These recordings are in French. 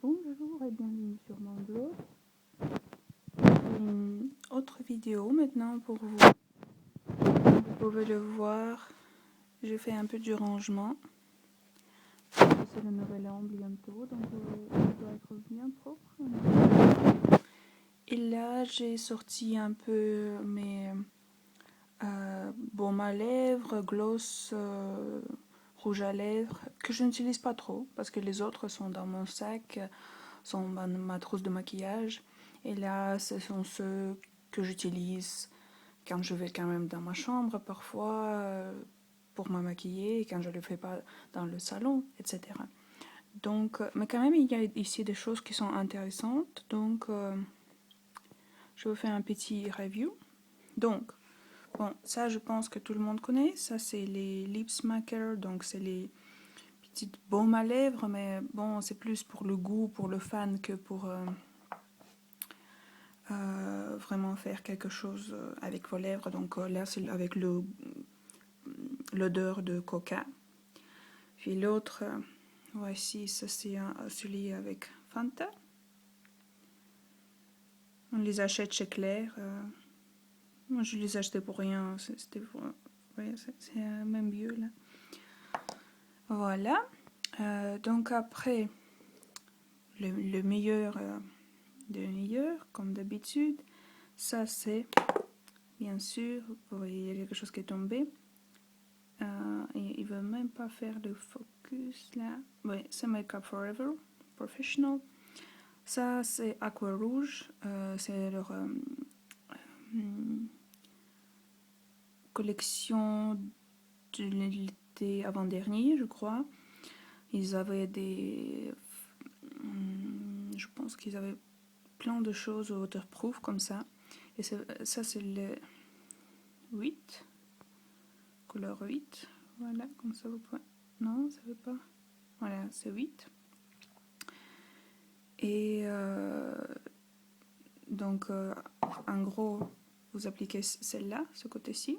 Bonjour et bienvenue sur mon blog. Une autre vidéo maintenant pour vous. Vous pouvez le voir, j'ai fait un peu du rangement. C'est le nouvel an bientôt, donc il doit être bien propre. Et là, j'ai sorti un peu mes baumes à lèvres, gloss, rouge à lèvres, que je n'utilise pas trop parce que les autres sont dans mon sac, sont dans ma trousse de maquillage. Et là, ce sont ceux que j'utilise quand je vais quand même dans ma chambre parfois pour me maquiller, quand je ne le fais pas dans le salon, etc. Donc, mais quand même, il y a ici des choses qui sont intéressantes. Donc, je vous fais un petit review. Donc, bon, ça, je pense que tout le monde connaît. Ça, c'est les Lip Smacker. Donc, c'est les petites baumes à lèvres. Mais bon, c'est plus pour le goût, pour le fan que pour vraiment faire quelque chose avec vos lèvres. Donc, là, c'est avec l'odeur de coca. Puis l'autre, voici, ça c'est celui avec Fanta. On les achète chez Claire. Moi, je les achetais pour rien. C'était ouais, c'est même mieux là. Voilà. Donc après, le meilleur des meilleurs, comme d'habitude. Ça c'est, bien sûr, vous voyez, il y a quelque chose qui est tombé. Et il ne veut même pas faire le focus là. Oui, c'est Make Up Forever Professional. Ça, c'est Aqua Rouge. C'est leur collection de l'été avant-dernier, je crois. Ils avaient des... je pense qu'ils avaient plein de choses waterproof comme ça. Et ça, c'est le 8. Couleur 8. Voilà, comme ça vous pouvez... Non, ça veut pas. Voilà, c'est 8. Et donc, en gros, vous appliquez celle-là, ce côté-ci.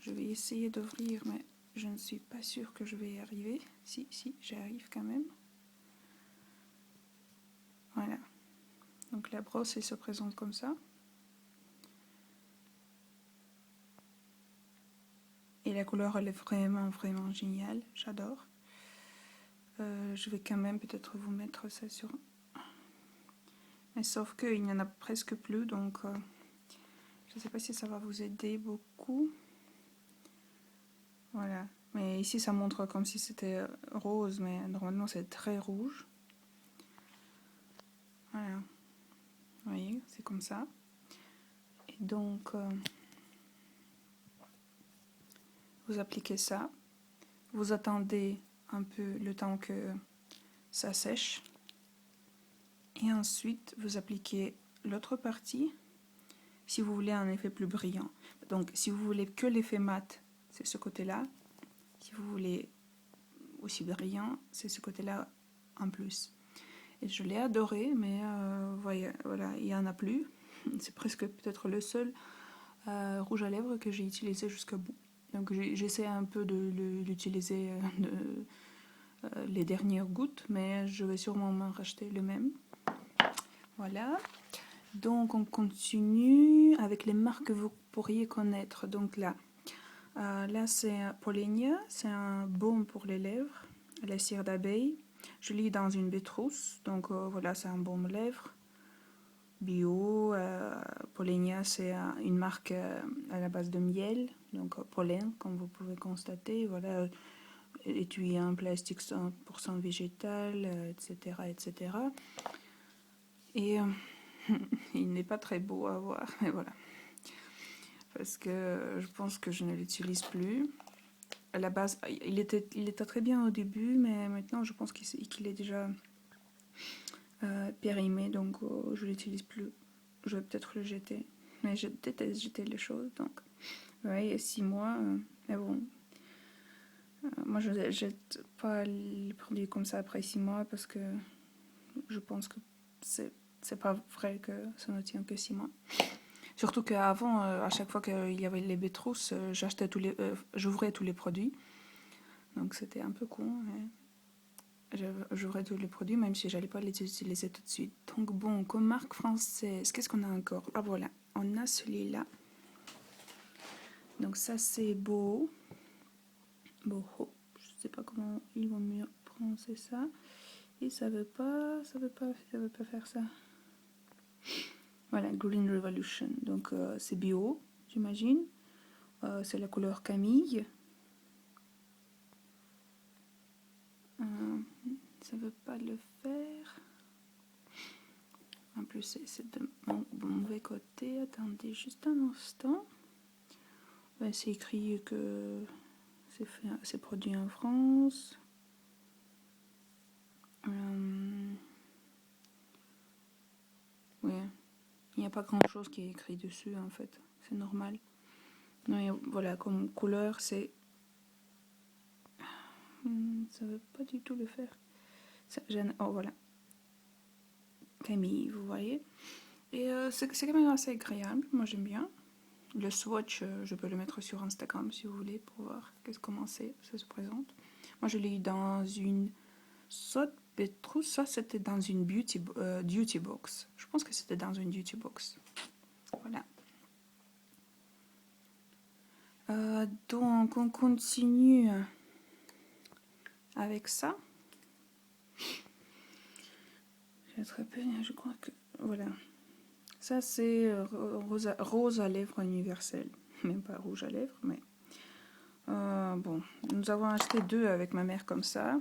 Je vais essayer d'ouvrir, mais je ne suis pas sûre que je vais y arriver. Si, j'y arrive quand même. Voilà. Donc la brosse, elle se présente comme ça. Et la couleur, elle est vraiment, vraiment géniale. J'adore. Je vais quand même peut-être vous mettre ça sur... Mais sauf qu'il n'y en a presque plus, donc je ne sais pas si ça va vous aider beaucoup. Voilà. Mais ici, ça montre comme si c'était rose, mais normalement, c'est très rouge. Voilà. Vous voyez, c'est comme ça. Et donc, vous appliquez ça. Vous attendez un peu le temps que ça sèche. Et ensuite, vous appliquez l'autre partie si vous voulez un effet plus brillant. Donc, si vous voulez que l'effet mat, c'est ce côté-là. Si vous voulez aussi brillant, c'est ce côté-là en plus. Et je l'ai adoré, mais voilà, il n'y en a plus. C'est presque peut-être le seul rouge à lèvres que j'ai utilisé jusqu'au bout. Donc, j'essaie un peu de l'utiliser les dernières gouttes, mais je vais sûrement m'en racheter le même. Voilà. Donc on continue avec les marques que vous pourriez connaître. Donc là c'est Polenia, c'est un baume pour les lèvres, la cire d'abeille. Je lis dans une baie rousse, donc voilà, c'est un baume lèvres bio. Polenia, c'est une marque à la base de miel, donc pollen, comme vous pouvez constater. Voilà, étui en plastique 100% végétal, etc., etc. Et il n'est pas très beau à voir, mais voilà. Parce que je pense que je ne l'utilise plus. À la base, il était très bien au début, mais maintenant je pense qu'il est déjà périmé, donc je ne l'utilise plus. Je vais peut-être le jeter. Mais je déteste jeter les choses, donc... Ouais, 6 mois, mais bon... moi je ne jette pas les produits comme ça après 6 mois, parce que je pense que c'est pas vrai que ça ne tient que 6 mois. Surtout qu'avant, à chaque fois qu'il y avait les baies trousses, j'ouvrais tous les produits. Donc c'était un peu con. Mais... j'aurais dû les produits, même si j'allais pas les utiliser tout de suite. Donc bon, comme marque française, qu'est-ce qu'on a encore? Ah voilà, on a celui-là. Donc ça c'est Boho. Boho, je sais pas comment ils vont mieux prononcer ça. Et ça veut pas faire ça. Voilà, Green Revolution. Donc c'est bio, j'imagine. C'est la couleur Camille. Ça veut pas le faire. En plus, c'est de mon mauvais côté. Attendez juste un instant. Ben, c'est écrit que c'est produit en France. Ouais. Il n'y a pas grand chose qui est écrit dessus en fait. C'est normal. Non, voilà, comme couleur, c'est. Ça veut pas du tout le faire. Oh voilà. Camille, vous voyez. Et c'est quand même assez agréable. Moi j'aime bien. Le swatch, je peux le mettre sur Instagram si vous voulez pour voir comment ça se présente. Moi je l'ai eu dans une Sot Petrus, ça c'était dans une duty box. Je pense que c'était dans une duty box. Voilà. Donc on continue avec ça. Je crois que voilà. Ça c'est rose à lèvres universel. Même pas rouge à lèvres, mais bon, nous avons acheté 2 avec ma mère comme ça.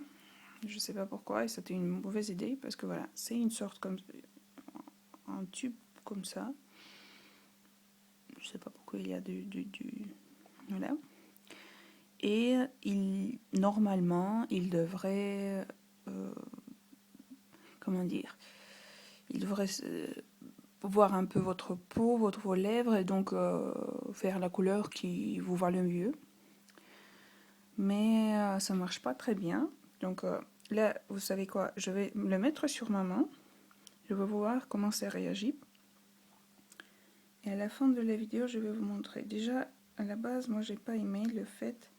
Je sais pas pourquoi, et c'était une mauvaise idée parce que voilà, c'est une sorte comme un tube comme ça. Je sais pas pourquoi il y a voilà. Et normalement, il devrait comment dire, il devrait voir un peu votre peau, vos lèvres et donc faire la couleur qui vous va le mieux. Mais ça marche pas très bien. Donc là, vous savez quoi, je vais le mettre sur ma main. Je vais voir comment ça réagit. Et à la fin de la vidéo, je vais vous montrer. Déjà, à la base, moi, j'ai pas aimé le fait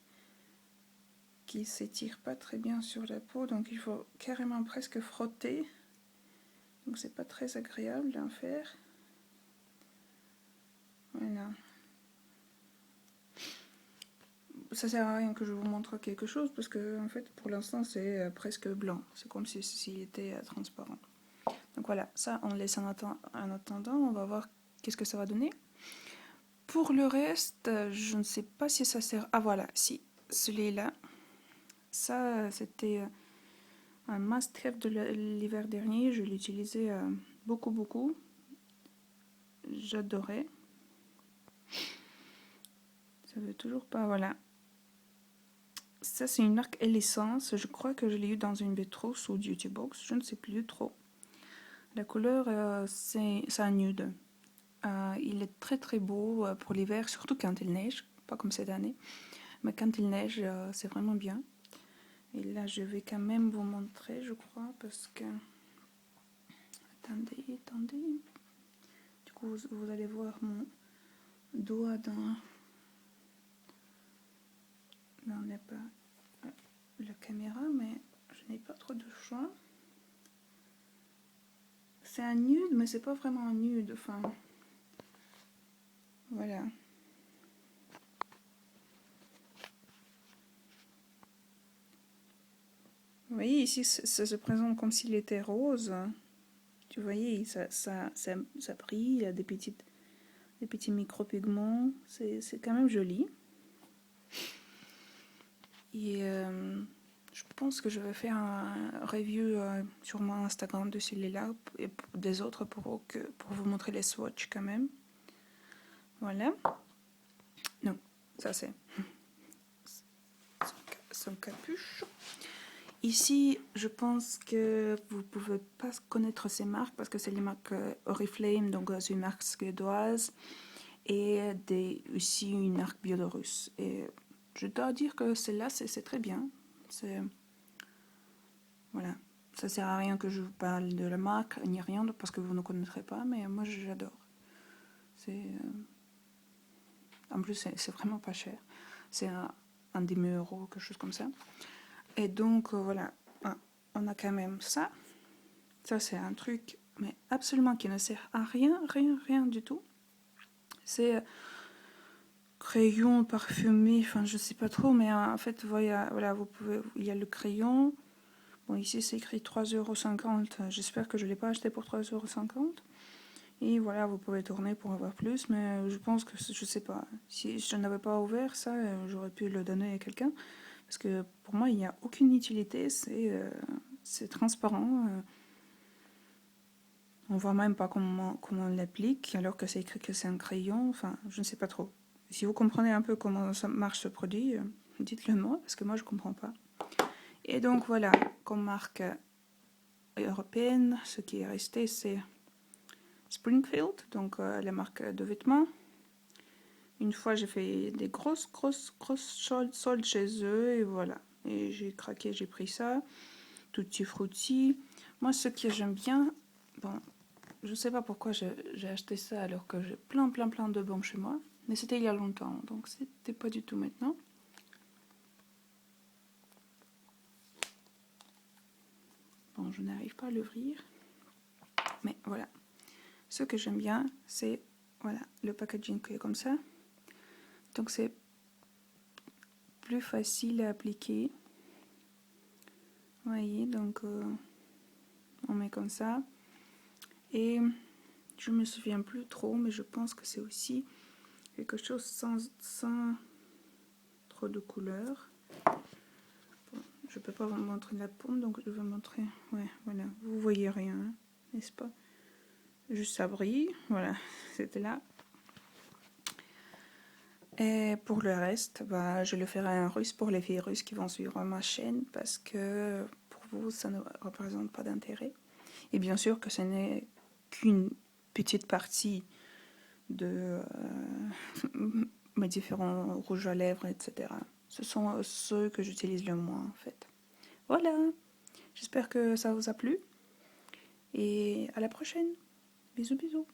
qu'il s'étire pas très bien sur la peau. Donc, il faut carrément presque frotter. Donc, c'est pas très agréable d'en faire. Voilà. Ça sert à rien que je vous montre quelque chose parce que, en fait, pour l'instant, c'est presque blanc. C'est comme s'il était transparent. Donc voilà, ça on laisse en attendant, on va voir qu'est-ce que ça va donner. Pour le reste, je ne sais pas si ça sert. Ah voilà, si, celui-là. Ça, c'était un must-have de l'hiver dernier. Je l'utilisais beaucoup. J'adorais. Ça veut toujours pas, voilà. Ça, c'est une marque Essence. Je crois que je l'ai eu dans une Betros ou Duty Box. Je ne sais plus trop. La couleur, c'est un nude. Il est très beau pour l'hiver, surtout quand il neige. Pas comme cette année. Mais quand il neige, c'est vraiment bien. Et là, je vais quand même vous montrer, je crois, parce que... Attendez. Du coup, vous allez voir mon doigt dans la caméra, mais je n'ai pas trop de choix. C'est un nude, mais c'est pas vraiment un nude. Enfin, voilà. Vous voyez, ici, ça se présente comme s'il était rose. Tu voyez, ça brille, il y a des petits micro-pigments. C'est quand même joli. Et je pense que je vais faire un review sur mon Instagram de celui-là et des autres pour vous montrer les swatchs quand même. Voilà. Non, ça c'est son capuche. Ici, je pense que vous ne pouvez pas connaître ces marques parce que c'est les marques Oriflame, donc c'est une marque suédoise et aussi une marque biélorusse. Et je dois dire que celle-là, c'est très bien. Voilà. Ça sert à rien que je vous parle de la marque ni rien parce que vous ne connaîtrez pas, mais moi j'adore. En plus, c'est vraiment pas cher. C'est un demi-euro, quelque chose comme ça. Et donc, voilà. on a quand même ça. Ça, c'est un truc, mais absolument qui ne sert à rien, rien du tout. C'est crayon parfumé, enfin, je sais pas trop, mais en fait, voilà, vous pouvez, il y a le crayon. Bon, ici, c'est écrit 3,50 €. J'espère que je ne l'ai pas acheté pour 3,50 €. Et voilà, vous pouvez tourner pour avoir plus, mais je pense que, je sais pas, si je n'avais pas ouvert ça, j'aurais pu le donner à quelqu'un. Parce que pour moi, il n'y a aucune utilité, c'est transparent. On voit même pas comment on l'applique, alors que c'est écrit que c'est un crayon. Enfin, je ne sais pas trop. Si vous comprenez un peu comment ça marche ce produit, dites-le moi, parce que moi, je comprends pas. Et donc voilà, comme marque européenne, ce qui est resté, c'est Springfield, donc la marque de vêtements. Une fois, j'ai fait des grosses soldes chez eux, et voilà. Et j'ai craqué, j'ai pris ça. Tutti Frutti. Moi, ce que j'aime bien, bon, je sais pas pourquoi j'ai acheté ça alors que j'ai plein de bombes chez moi. Mais c'était il y a longtemps, donc c'était pas du tout maintenant. Bon, je n'arrive pas à l'ouvrir. Mais voilà. Ce que j'aime bien, c'est voilà, le packaging qui est comme ça. Donc c'est plus facile à appliquer. Vous voyez, donc on met comme ça. Et je me souviens plus trop, mais je pense que c'est aussi quelque chose sans trop de couleurs. Bon, je peux pas vous montrer la pomme, donc je vais vous montrer. Ouais, voilà, vous voyez rien, hein, n'est-ce pas? Juste ça brille, voilà, c'était là. Et pour le reste, bah, je le ferai en russe pour les filles russes qui vont suivre ma chaîne, parce que pour vous, ça ne représente pas d'intérêt. Et bien sûr que ce n'est qu'une petite partie de mes différents rouges à lèvres, etc. Ce sont ceux que j'utilise le moins, en fait. Voilà, j'espère que ça vous a plu, et à la prochaine. Bisous, bisous.